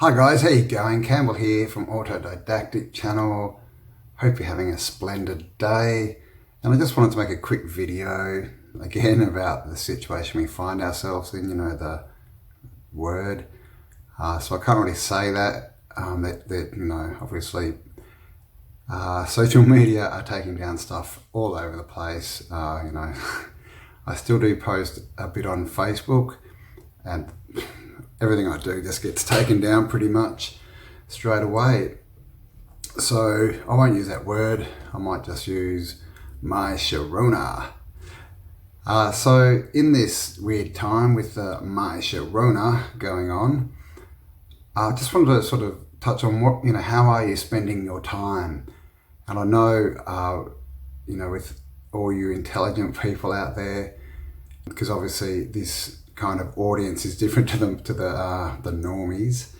Hi guys, how you going? Campbell here from Autodidactic channel. Hope you're having a splendid day. And I just wanted to make a quick video again about the situation we find ourselves in, the word. So I can't really say that, obviously social media are taking down stuff all over the place. I still do post a bit on Facebook, and everything I do just gets taken down pretty much straight away. So I won't use that word. I might just use my Sharona. So in this weird time with the my Sharona going on, I just wanted to sort of touch on how are you spending your time? And I know, with all you intelligent people out there, because obviously this kind of audience is different to the normies.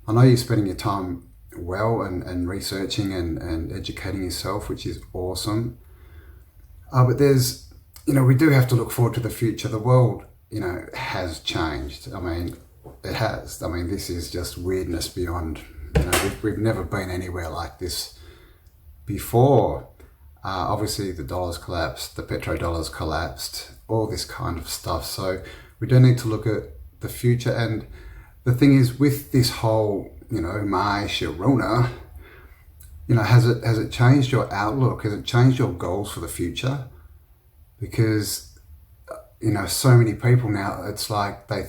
I know you're spending your time well and researching and educating yourself, which is awesome. But there's, we do have to look forward to the future. The world, has changed. I mean, it has. I mean, this is just weirdness beyond, we've never been anywhere like this before. Obviously the dollar's collapsed, the petrodollar's collapsed, all this kind of stuff. So we do need to look at the future. And the thing is, with this whole, my Sharona, has it changed your outlook? Has it changed your goals for the future? Because, so many people now, it's like their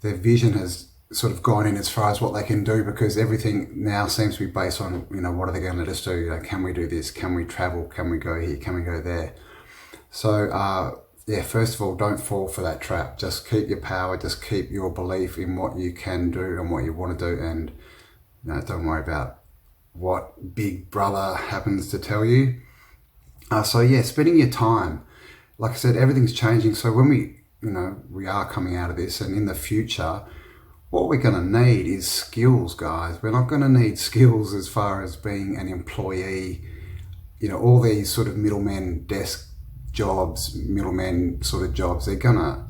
vision has sort of gone in as far as what they can do, because everything now seems to be based on, what are they going to let us do? Can we do this? Can we travel? Can we go here? Can we go there? So, first of all, don't fall for that trap. Just keep your power, just keep your belief in what you can do and what you want to do, and don't worry about what Big Brother happens to tell you. Spending your time. Like I said, everything's changing. So when we are coming out of this, and in the future, what we're going to need is skills, guys. We're not going to need skills as far as being an employee, all these sort of middlemen desk jobs, middlemen sort of jobs, they're gonna,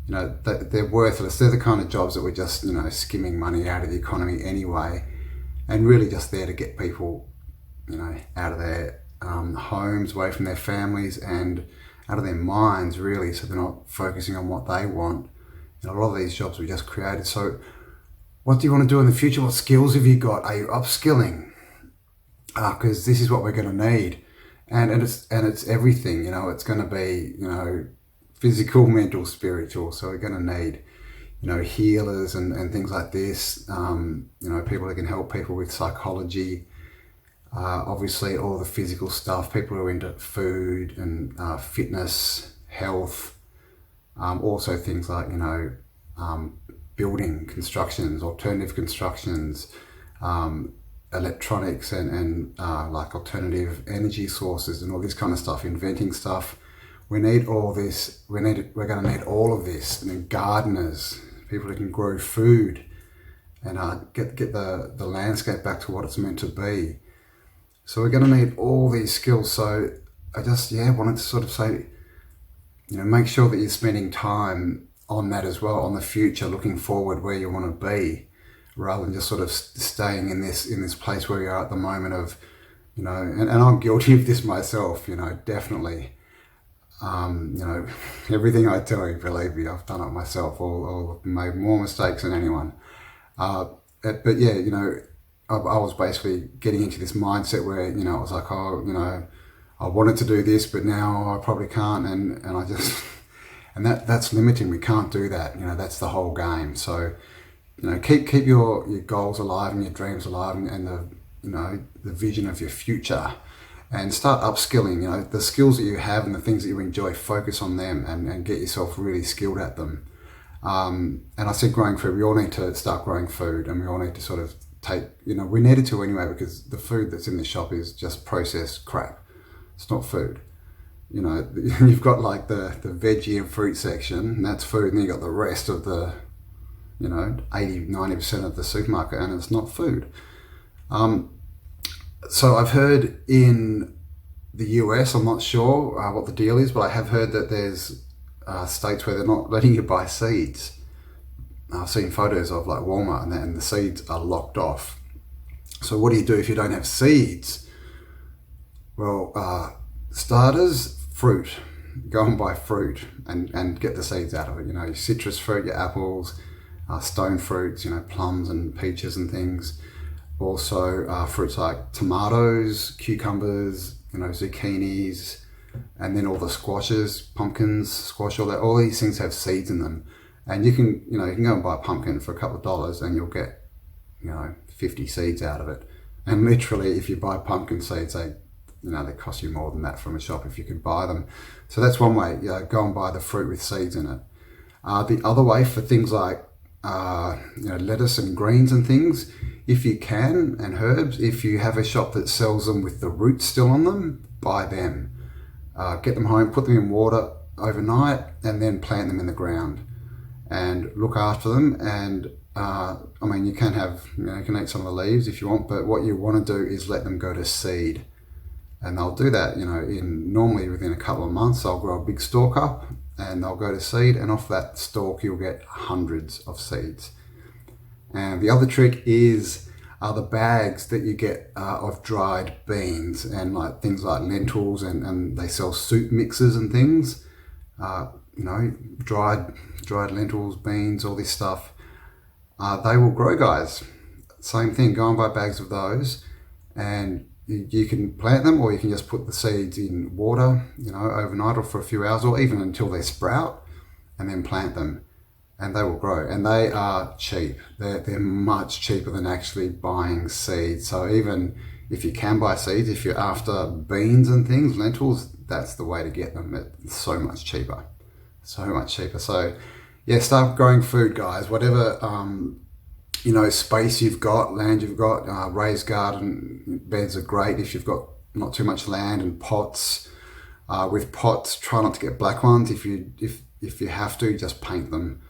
they're worthless. They're the kind of jobs that we're just, skimming money out of the economy anyway, and really just there to get people, out of their homes, away from their families and out of their minds, really, so they're not focusing on what they want. A lot of these jobs we just created. So what do you want to do in the future? What skills have you got? Are you upskilling? Because this is what we're going to need. And it's everything, it's going to be, physical, mental, spiritual. So we're going to need, healers and things like this, people that can help people with psychology, obviously all the physical stuff, people who are into food and fitness, health, also things like, building constructions, alternative constructions, electronics and like alternative energy sources and all this kind of stuff, inventing stuff. We need all this. We're going to need all of this. And gardeners, people who can grow food and get the landscape back to what it's meant to be. So we're going to need all these skills. So I just wanted to sort of say, make sure that you're spending time on that as well, on the future, looking forward where you want to be, rather than just sort of staying in this place where you are at the moment of, and I'm guilty of this myself, definitely. Everything I tell you, believe me, I've done it myself, or made more mistakes than anyone. I was basically getting into this mindset where, I was like, I wanted to do this, but now I probably can't, and I just, and that's limiting. We can't do that. That's the whole game. So, keep your goals alive and your dreams alive, and the vision of your future, and start upskilling. The skills that you have and the things that you enjoy, focus on them and get yourself really skilled at them. And I said growing food. We all need to start growing food, and we all need to sort of take. We needed to anyway, because the food that's in the shop is just processed crap. It's not food. You've got like the veggie and fruit section, and that's food, and then you've got the rest of the 80-90% of the supermarket, and it's not food. So I've heard in the US, I'm not sure what the deal is, but I have heard that there's states where they're not letting you buy seeds. I've seen photos of like Walmart and the seeds are locked off. So what do you do if you don't have seeds? Well, starters, fruit. Go and buy fruit and get the seeds out of it. Your citrus fruit, your apples, stone fruits, plums and peaches and things. Also, fruits like tomatoes, cucumbers, zucchinis, and then all the squashes, pumpkins, squash, all these things have seeds in them. And you can go and buy a pumpkin for a couple of dollars and you'll get, 50 seeds out of it. And literally, if you buy pumpkin seeds, they cost you more than that from a shop if you could buy them. So that's one way, go and buy the fruit with seeds in it. The other way for things like, lettuce and greens and things, if you can, and herbs, if you have a shop that sells them with the roots still on them, buy them. Get them home, put them in water overnight, and then plant them in the ground and look after them. And you can have, you can eat some of the leaves if you want, but what you want to do is let them go to seed. And they'll do that, normally within a couple of months, they'll grow a big stalk up and they'll go to seed, and off that stalk you'll get hundreds of seeds. And the other trick is the bags that you get of dried beans and like things like lentils, and they sell soup mixes and things. Dried lentils, beans, all this stuff. They will grow, guys. Same thing, go and buy bags of those, and you can plant them, or you can just put the seeds in water, overnight or for a few hours, or even until they sprout, and then plant them, and they will grow. And they are cheap. They're much cheaper than actually buying seeds. So even if you can buy seeds, if you're after beans and things, lentils, that's the way to get them. It's so much cheaper. So much cheaper. So yeah, start growing food, guys. Whatever space you've got, land you've got, raised garden beds are great if you've got not too much land, and pots. With pots, try not to get black ones. If you have to, just paint them.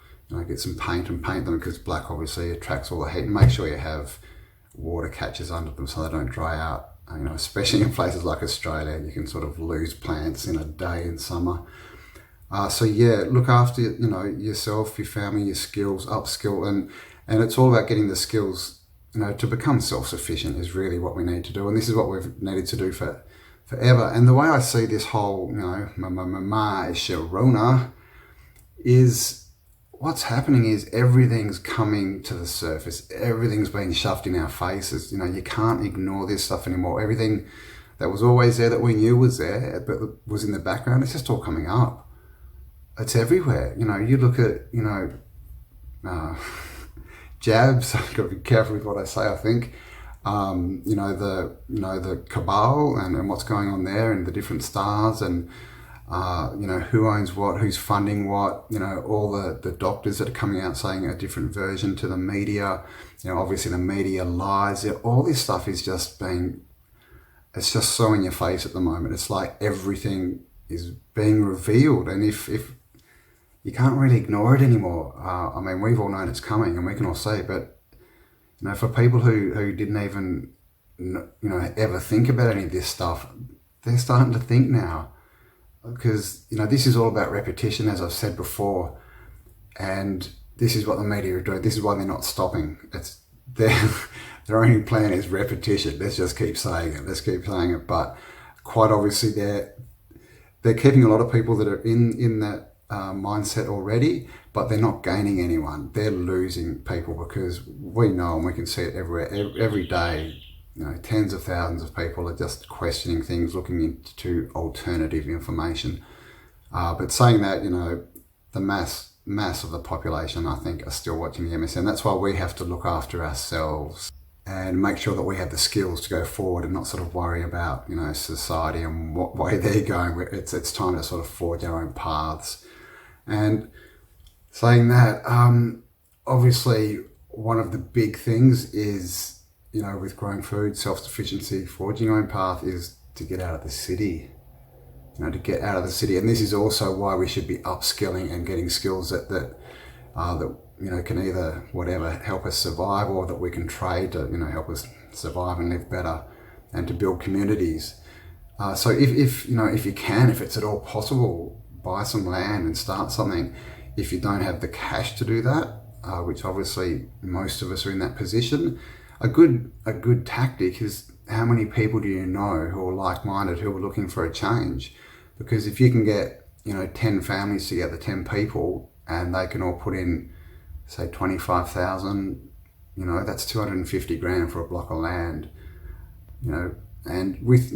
Get some paint and paint them, because black obviously attracts all the heat. And make sure you have water catches under them so they don't dry out. Especially in places like Australia, you can sort of lose plants in a day in summer. So yeah, look after yourself, your family, your skills, upskill, and it's all about getting the skills, to become self-sufficient is really what we need to do. And this is what we've needed to do forever. And the way I see this whole, Sharona is, what's happening is everything's coming to the surface. Everything's being shoved in our faces. You can't ignore this stuff anymore. Everything that was always there, that we knew was there, but was in the background, it's just all coming up. It's everywhere. You look at, jabs. I've got to be careful with what I say, I think. The cabal and what's going on there, and the different stars, and who owns what, who's funding what, all the doctors that are coming out saying a different version to the media. Obviously the media lies. All this stuff is it's just so in your face at the moment. It's like everything is being revealed, and if you can't really ignore it anymore. We've all known it's coming, and we can all see, but for people who didn't even ever think about any of this stuff, they're starting to think now, because this is all about repetition, as I've said before, and this is what the media are doing. This is why they're not stopping. It's their only plan is repetition. Let's just keep saying it. Let's keep saying it. But quite obviously, they're keeping a lot of people that are in that mindset already, but they're not gaining anyone. They're losing people, because we know, and we can see it everywhere, every day. Tens of thousands of people are just questioning things, looking into alternative information. But saying that, the mass of the population, I think, are still watching the MSN. That's why we have to look after ourselves and make sure that we have the skills to go forward, and not sort of worry about society and what way they're going. It's time to sort of forge our own paths. And saying that, obviously one of the big things is, with growing food, self-sufficiency, forging your own path, is to get out of the city. To get out of the city. And this is also why we should be upskilling and getting skills that can either help us survive, or that we can trade to help us survive and live better, and to build communities. So if you can, if it's at all possible, buy some land and start something. If you don't have the cash to do that, which obviously most of us are in that position. A good tactic is, how many people do you know who are like-minded, who are looking for a change? Because if you can get 10 families together, 10 people, and they can all put in, say, 25,000, that's 250 grand for a block of land. And with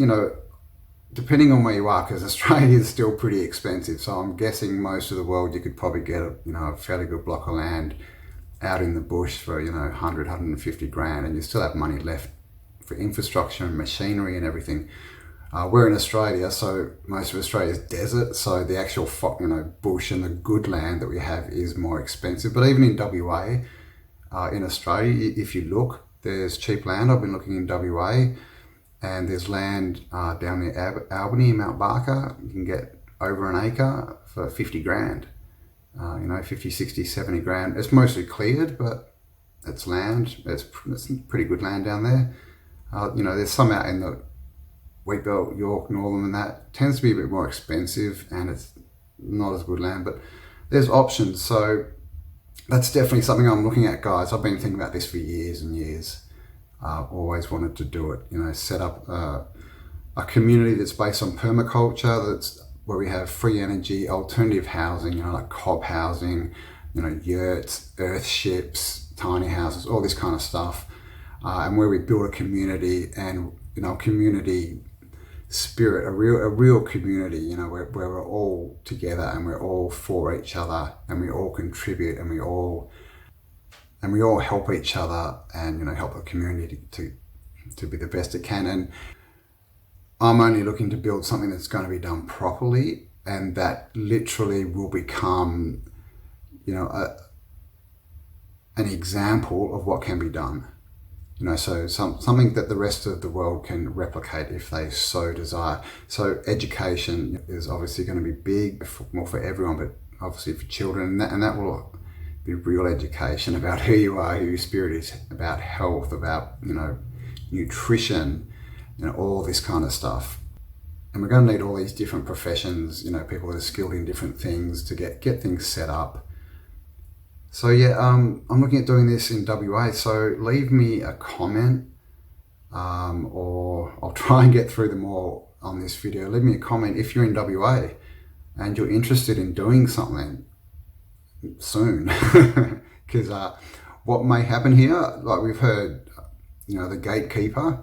depending on where you are, because Australia is still pretty expensive, so I'm guessing most of the world you could probably get a fairly good block of land out in the bush for 100, 150 grand, and you still have money left for infrastructure and machinery and everything. We're in Australia, so most of Australia is desert, so the actual bush and the good land that we have is more expensive. But even in WA, in Australia, if you look, there's cheap land. I've been looking in WA, and there's land down near Albany, Mount Barker. You can get over an acre for 50 grand, 50, 60, 70 grand. It's mostly cleared, but it's land. It's pretty good land down there. There's some out in the Wheatbelt, York, Northern, and that tends to be a bit more expensive, and it's not as good land, but there's options. So that's definitely something I'm looking at, guys. I've been thinking about this for years and years. I've always wanted to do it, set up a community that's based on permaculture, that's where we have free energy, alternative housing, like cob housing, yurts, earth ships, tiny houses, all this kind of stuff, and where we build a community and community spirit, a real community, where we're all together and we're all for each other, and we all contribute, and we all help each other, and help the community to be the best it can. And I'm only looking to build something that's going to be done properly, and that literally will become an example of what can be done. So something that the rest of the world can replicate if they so desire. So education is obviously going to be big, more for everyone, but obviously for children, and that will be real education about who you are, who your spirit is, about health, about nutrition, all this kind of stuff. And we're going to need all these different professions, people that are skilled in different things to get things set up. So yeah, I'm looking at doing this in WA, so leave me a comment, or I'll try and get through them all on this video. Leave me a comment if you're in WA and you're interested in doing something soon. Because what may happen here, like we've heard, the gatekeeper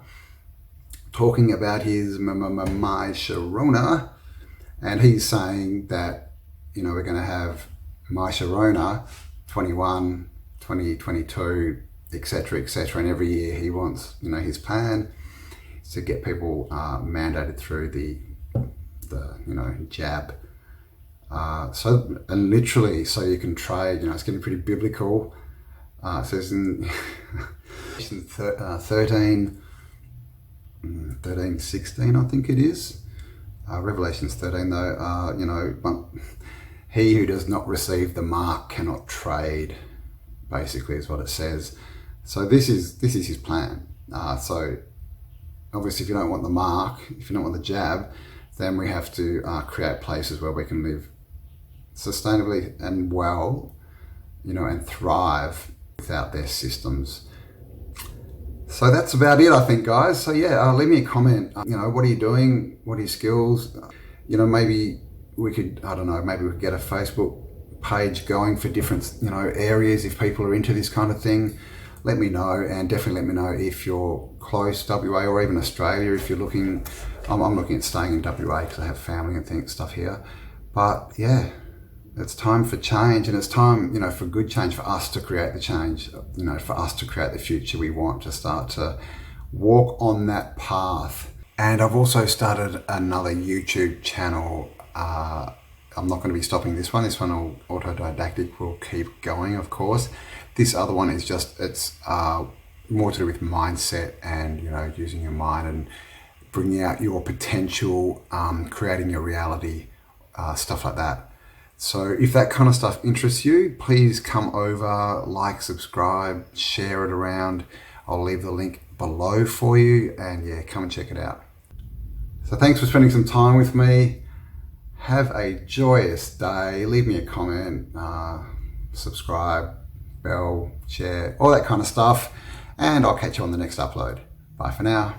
talking about his my Sharona, and he's saying that, we're going to have my Sharona 21, 2022, etc., etc. And every year he wants, his plan is to get people mandated through the jab. And literally, so you can trade, it's getting pretty biblical. It says in 13:16, I think it is. Revelations 13, though, he who does not receive the mark cannot trade, basically is what it says. So this is his plan. So obviously, if you don't want the mark, if you don't want the jab, then we have to create places where we can live sustainably and well, and thrive without their systems. So that's about it, I think, guys. So yeah, leave me a comment. What are you doing? What are your skills? Maybe we could, maybe we could get a Facebook page going for different, areas. If people are into this kind of thing, let me know, and definitely let me know if you're close, WA, or even Australia. If you're looking, I'm looking at staying in WA because I have family and stuff here. But yeah, it's time for change, and it's time, for good change, for us to create the change, for us to create the future we want, to start to walk on that path. And I've also started another YouTube channel. I'm not going to be stopping this one. This one, autodidactic, will keep going, of course. This other one is it's more to do with mindset and, using your mind and bringing out your potential, creating your reality, stuff like that. So if that kind of stuff interests you, please come over, like, subscribe, share it around. I'll leave the link below for you, and yeah, come and check it out. So thanks for spending some time with me. Have a joyous day. Leave me a comment, subscribe, bell, share, all that kind of stuff. And I'll catch you on the next upload. Bye for now.